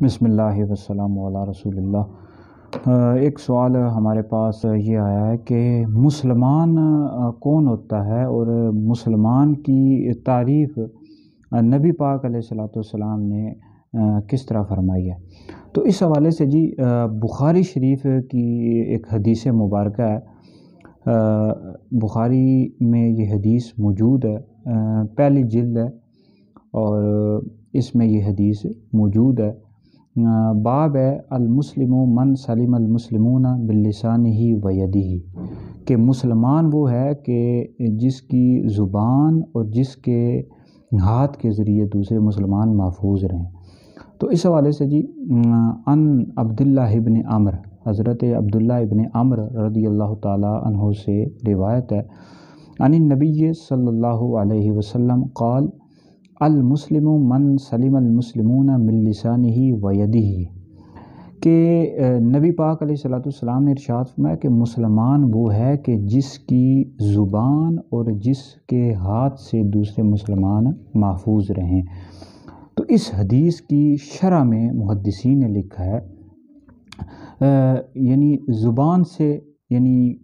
بسم اللہ والسلام علی رسول اللہ۔ ایک سوال ہمارے پاس یہ آیا ہے کہ مسلمان کون ہوتا ہے اور مسلمان کی تعریف نبی پاک علیہ الصلوۃ والسلام نے کس طرح فرمائی ہے۔ تو اس حوالے سے بخاری شریف کی ایک حدیث مبارکہ ہے، بخاری میں یہ حدیث موجود ہے، پہلی جلد ہے اور اس میں یہ حدیث موجود ہے۔ باب ہے المسلم من سلم المسلمون باللسانہ و یدہ، کہ مسلمان وہ ہے کہ جس کی زبان اور جس کے ہاتھ کے ذریعے دوسرے مسلمان محفوظ رہیں۔ تو اس حوالے سے ان عبداللہ ابن عمر، حضرت عبداللہ ابن عمر رضی اللہ تعالی عنہ سے روایت ہے، عن النبی صلی اللہ علیہ وسلم قال المسلم من سلم المسلمون من لسانہ و یدہ، کہ نبی پاک علیہ الصلوۃ والسلام نے ارشاد فرمایا کہ مسلمان وہ ہے کہ جس کی زبان اور جس کے ہاتھ سے دوسرے مسلمان محفوظ رہیں۔ تو اس حدیث کی شرح میں محدثین نے لکھا ہے، یعنی زبان سے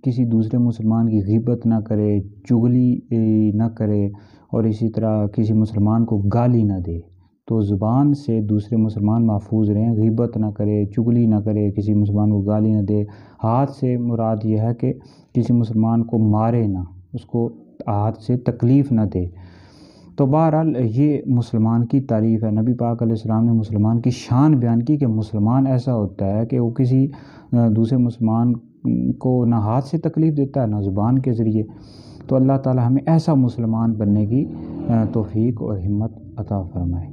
کسی دوسرے مسلمان کی غیبت نہ کرے، چغلی نہ کرے، اور اسی طرح کسی مسلمان کو گالی نہ دے۔ تو زبان سے دوسرے مسلمان محفوظ رہیں، غیبت نہ کرے، چغلی نہ کرے، کسی مسلمان کو گالی نہ دے۔ ہاتھ سے مراد یہ ہے کہ کسی مسلمان کو مارے نہ، اس کو ہاتھ سے تکلیف نہ دے۔ تو بہرحال یہ مسلمان کی تعریف ہے۔ نبی پاک علیہ السلام نے مسلمان کی شان بیان کی کہ مسلمان ایسا ہوتا ہے کہ وہ کسی دوسرے مسلمان کو نہ ہاتھ سے تکلیف دیتا ہے نہ زبان کے ذریعے۔ تو اللہ تعالی ہمیں ایسا مسلمان بننے کی توفیق اور ہمت عطا فرمائے۔